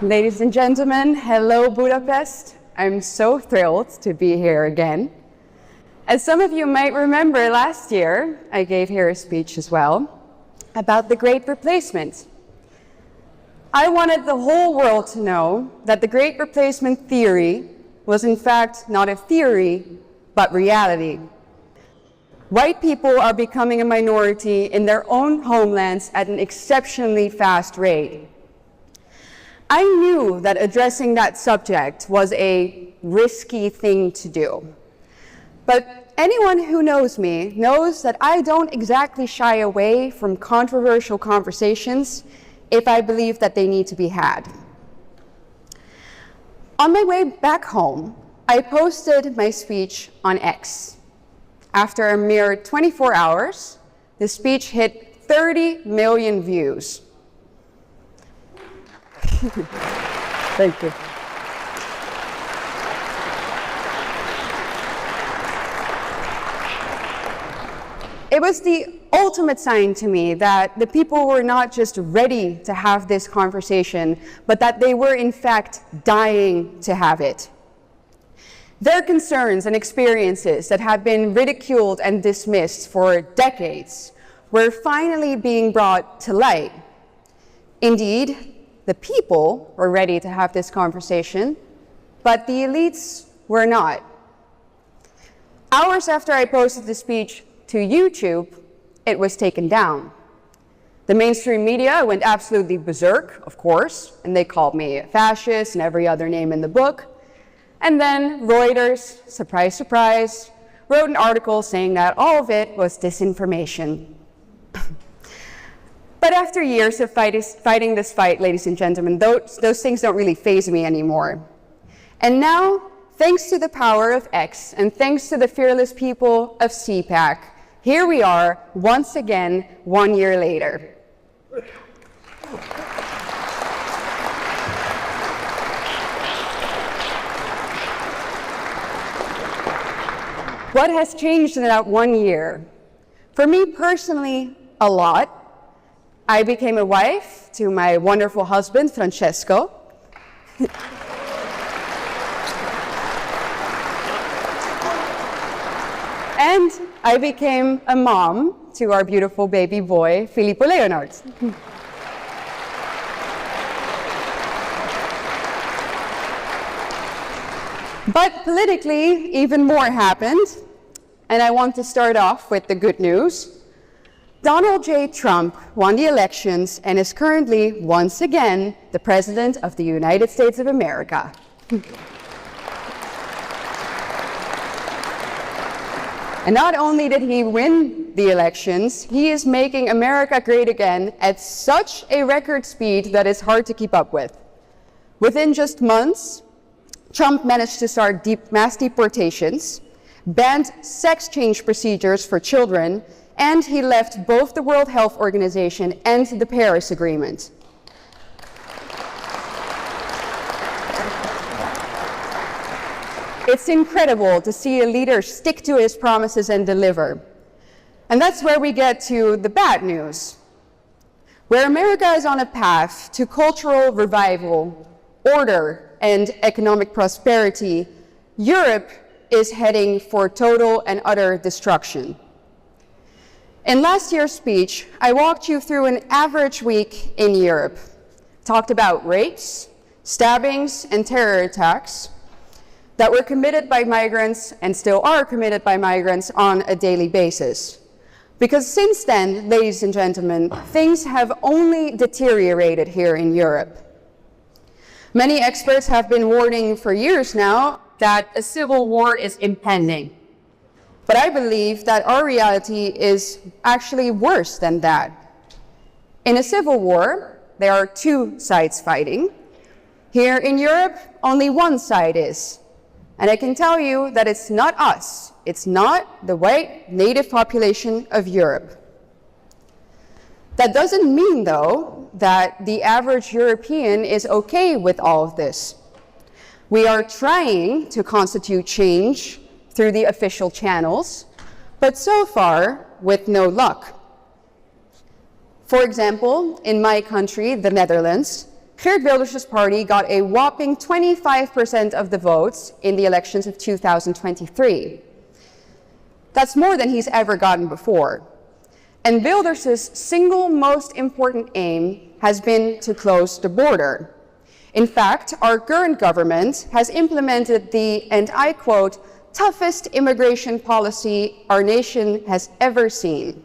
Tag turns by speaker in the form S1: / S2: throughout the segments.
S1: Ladies and gentlemen, hello Budapest. I'm so thrilled to be here again. As some of you might remember, last year I gave here a speech as well about the Great Replacement. I wanted the whole world to know that the Great Replacement theory was in fact not a theory, but reality. White people are becoming a minority in their own homelands at an exceptionally fast rate. I knew that addressing that subject was a risky thing to do. But anyone who knows me knows that I don't exactly shy away from controversial conversations if I believe that they need to be had. On my way back home, I posted my speech on X. After a mere 24 hours, the speech hit 30 million views. Thank you. It was the ultimate sign to me that the people were not just ready to have this conversation, but that they were in fact dying to have it. Their concerns and experiences that had been ridiculed and dismissed for decades were finally being brought to light. Indeed, the people were ready to have this conversation, but the elites were not. Hours after I posted the speech to YouTube, it was taken down. The mainstream media went absolutely berserk, of course, and they called me a fascist and every other name in the book. And then Reuters, surprise, surprise, wrote an article saying that all of it was disinformation. But after years of fighting this fight, ladies and gentlemen, those things don't really faze me anymore. And now, thanks to the power of X and thanks to the fearless people of CPAC, here we are once again 1 year later. What has changed in that 1 year? For me personally, a lot. I became a wife to my wonderful husband, Francesco. And I became a mom to our beautiful baby boy, Filippo Leonard. But politically, even more happened, and I want to start off with the good news. Donald J. Trump won the elections and is currently, once again, the President of the United States of America. And not only did he win the elections, he is making America great again at such a record speed that it's hard to keep up with. Within just months, Trump managed to start mass deportations, banned sex change procedures for children, and he left both the World Health Organization and the Paris Agreement. It's incredible to see a leader stick to his promises and deliver. And that's where we get to the bad news. Where America is on a path to cultural revival, order, and economic prosperity, Europe is heading for total and utter destruction. In last year's speech, I walked you through an average week in Europe, talked about rapes, stabbings, and terror attacks that were committed by migrants and still are committed by migrants on a daily basis. Because since then, ladies and gentlemen, things have only deteriorated here in Europe. Many experts have been warning for years now that a civil war is impending. But I believe that our reality is actually worse than that. In a civil war, there are two sides fighting. Here in Europe, only one side is. And I can tell you that it's not us. It's not the white native population of Europe. That doesn't mean, though, that the average European is okay with all of this. We are trying to constitute change through the official channels, but so far with no luck. For example, in my country, the Netherlands, Geert Wilders' party got a whopping 25% of the votes in the elections of 2023. That's more than he's ever gotten before. And Wilders' single most important aim has been to close the border. In fact, our current government has implemented the, and I quote, toughest immigration policy our nation has ever seen.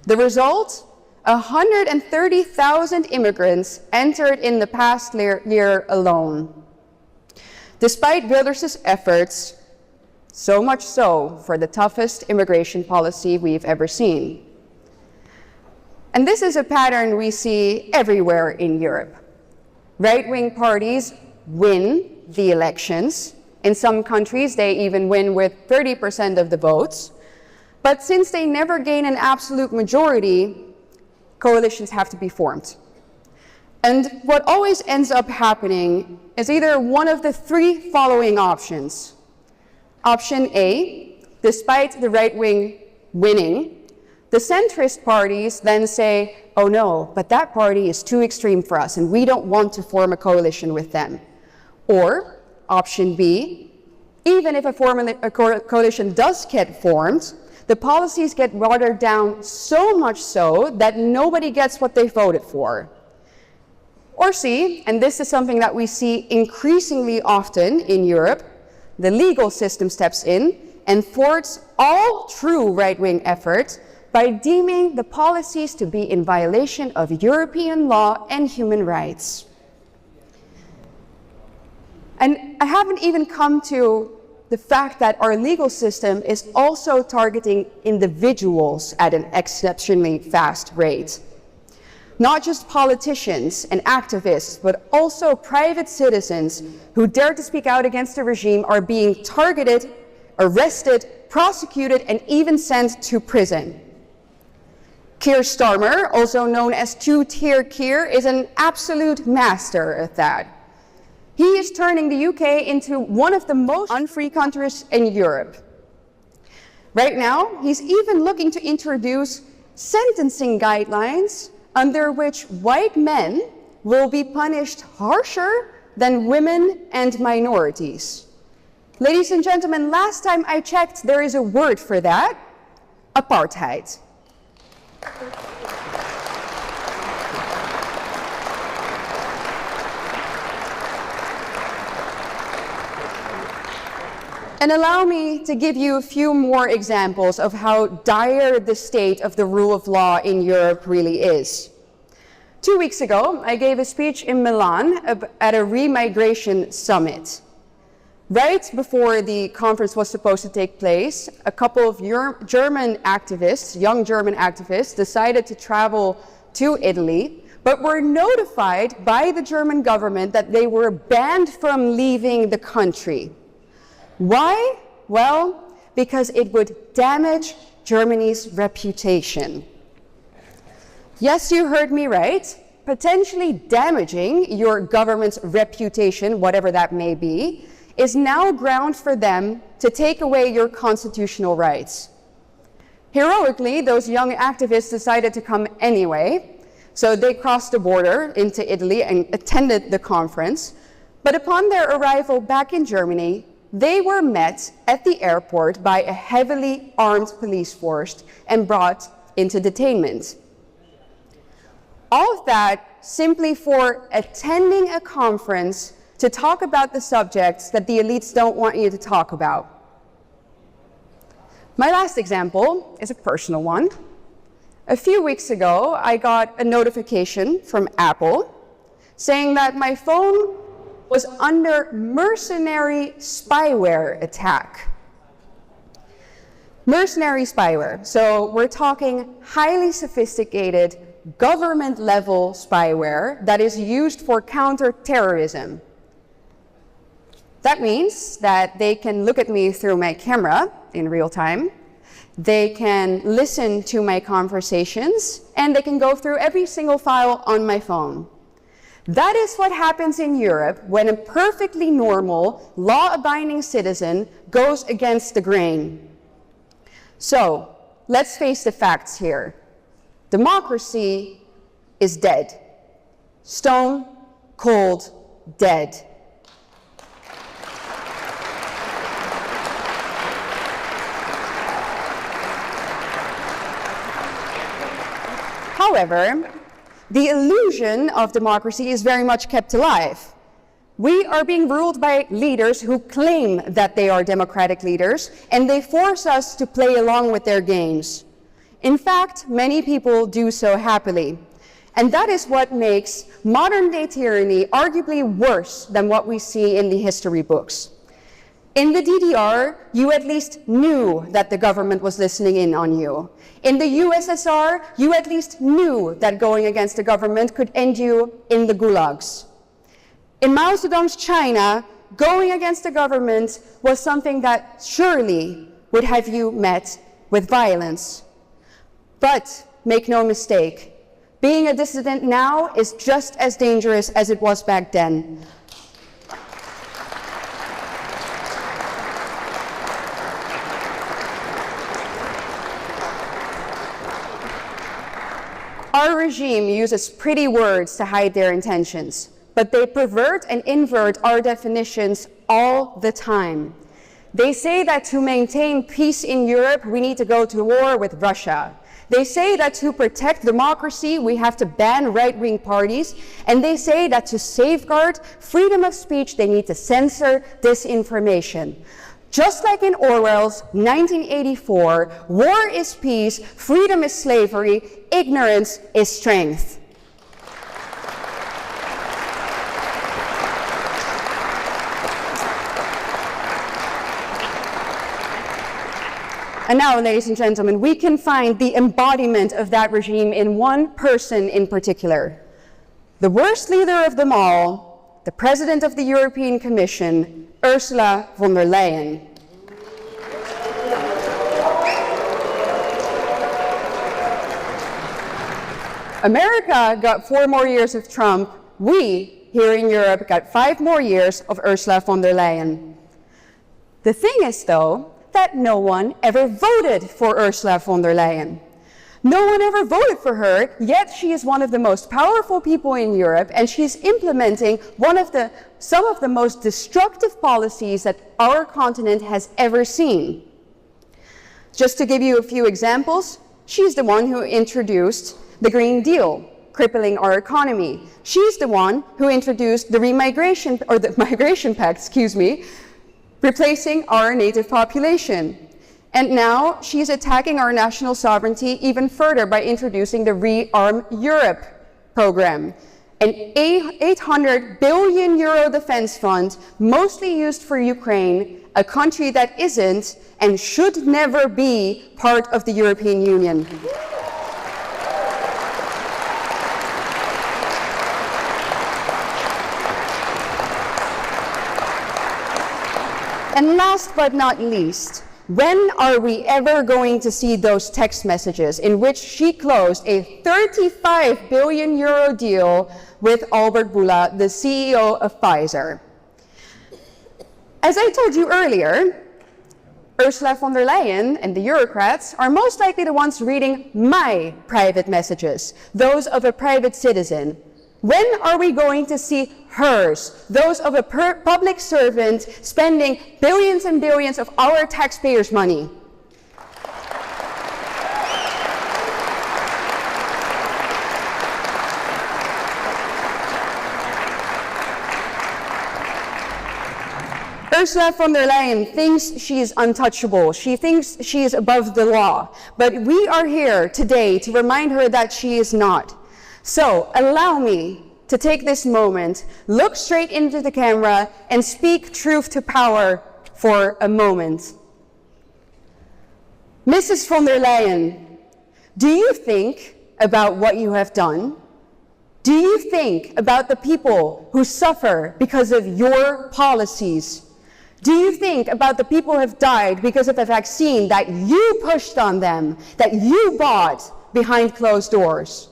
S1: The result? 130,000 immigrants entered in the past year alone. Despite Wilders' efforts, so much so for the toughest immigration policy we've ever seen. And this is a pattern we see everywhere in Europe. Right-wing parties win the elections. In some countries, they even win with 30% of the votes. But since they never gain an absolute majority, coalitions have to be formed. And what always ends up happening is either one of the three following options. Option A, despite the right wing winning, the centrist parties then say, oh no, but that party is too extreme for us and we don't want to form a coalition with them. Or option B, even if a coalition does get formed, the policies get watered down so much so that nobody gets what they voted for. Or C, and this is something that we see increasingly often in Europe, the legal system steps in and thwarts all true right-wing efforts by deeming the policies to be in violation of European law and human rights. And I haven't even come to the fact that our legal system is also targeting individuals at an exceptionally fast rate. Not just politicians and activists, but also private citizens who dare to speak out against the regime are being targeted, arrested, prosecuted, and even sent to prison. Keir Starmer, also known as two-tier Keir, is an absolute master at that. He is turning the UK into one of the most unfree countries in Europe. Right now, he's even looking to introduce sentencing guidelines under which white men will be punished harsher than women and minorities. Ladies and gentlemen, last time I checked, there is a word for that: apartheid. And allow me to give you a few more examples of how dire the state of the rule of law in Europe really is. 2 weeks ago, I gave a speech in Milan at a remigration summit. Right before the conference was supposed to take place, a couple of German activists, young German activists, decided to travel to Italy, but were notified by the German government that they were banned from leaving the country. Why? Well, because it would damage Germany's reputation. Yes, you heard me right. Potentially damaging your government's reputation, whatever that may be, is now ground for them to take away your constitutional rights. Heroically, those young activists decided to come anyway, so they crossed the border into Italy and attended the conference. But upon their arrival back in Germany, they were met at the airport by a heavily armed police force and brought into detainment. All of that simply for attending a conference to talk about the subjects that the elites don't want you to talk about. My last example is a personal one. A few weeks ago, I got a notification from Apple saying that my phone was under mercenary spyware attack. Mercenary spyware. So we're talking highly sophisticated government-level spyware that is used for counter-terrorism. That means that they can look at me through my camera in real time, they can listen to my conversations, and they can go through every single file on my phone. That is what happens in Europe when a perfectly normal, law-abiding citizen goes against the grain. So, let's face the facts here. Democracy is dead. Stone cold dead. However, the illusion of democracy is very much kept alive. We are being ruled by leaders who claim that they are democratic leaders, and they force us to play along with their games. In fact, many people do so happily. And that is what makes modern-day tyranny arguably worse than what we see in the history books. In the DDR, you at least knew that the government was listening in on you. In the USSR, you at least knew that going against the government could end you in the gulags. In Mao Zedong's China, going against the government was something that surely would have you met with violence. But make no mistake, being a dissident now is just as dangerous as it was back then. Our regime uses pretty words to hide their intentions, but they pervert and invert our definitions all the time. They say that to maintain peace in Europe, we need to go to war with Russia. They say that to protect democracy, we have to ban right-wing parties. And they say that to safeguard freedom of speech, they need to censor disinformation. Just like in Orwell's 1984, war is peace, freedom is slavery, ignorance is strength. And now, ladies and gentlemen, we can find the embodiment of that regime in one person in particular. The worst leader of them all, the President of the European Commission, Ursula von der Leyen. America got 4 more years of Trump. We, here in Europe, got 5 more years of Ursula von der Leyen. The thing is, though, that no one ever voted for Ursula von der Leyen. No one ever voted for her, yet she is one of the most powerful people in Europe, and she's implementing some of the most destructive policies that our continent has ever seen. Just to give you a few examples, she's the one who introduced the Green Deal, crippling our economy. She's the one who introduced the Migration Pact, replacing our native population. And now she's attacking our national sovereignty even further by introducing the Rearm Europe program, an 800 billion euro defense fund mostly used for Ukraine, a country that isn't and should never be part of the European Union. And last but not least, when are we ever going to see those text messages in which she closed a 35 billion euro deal with Albert Bourla, the CEO of Pfizer? As I told you earlier, Ursula von der Leyen and the Eurocrats are most likely the ones reading my private messages, those of a private citizen. When are we going to see hers, those of a public servant spending billions and billions of our taxpayers' money? Ursula von der Leyen thinks she is untouchable. She thinks she is above the law. But we are here today to remind her that she is not. So allow me to take this moment, look straight into the camera, and speak truth to power for a moment. Mrs. von der Leyen, do you think about what you have done? Do you think about the people who suffer because of your policies? Do you think about the people who have died because of a vaccine that you pushed on them, that you bought behind closed doors?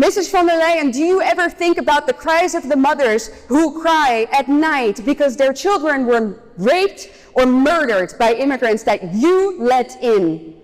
S1: Mrs. von der Leyen, do you ever think about the cries of the mothers who cry at night because their children were raped or murdered by immigrants that you let in?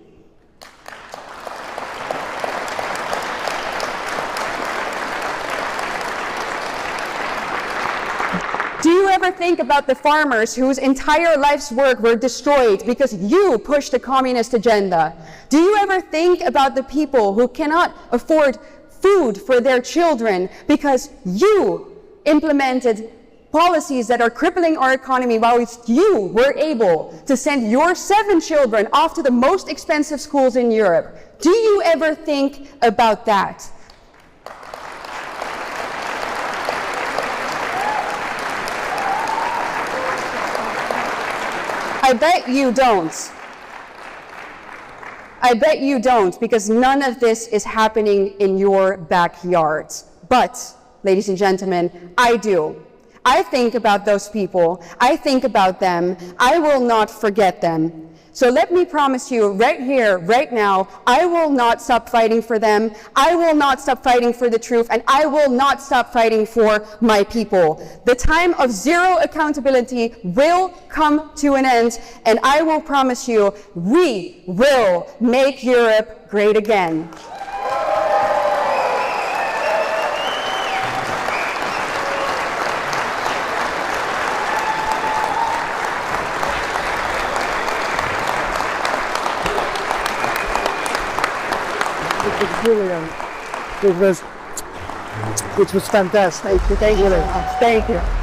S1: Do you ever think about the farmers whose entire life's work were destroyed because you pushed the communist agenda? Do you ever think about the people who cannot afford food for their children because you implemented policies that are crippling our economy while you were able to send your 7 children off to the most expensive schools in Europe? Do you ever think about that? I bet you don't. I bet you don't, because none of this is happening in your backyard. But, ladies and gentlemen, I do. I think about those people. I think about them. I will not forget them. So let me promise you right here, right now, I will not stop fighting for them. I will not stop fighting for the truth, and I will not stop fighting for my people. The time of zero accountability will come to an end, and I will promise you, we will make Europe great again.
S2: Brilliant. It was fantastic. Thank you very much. Thank you.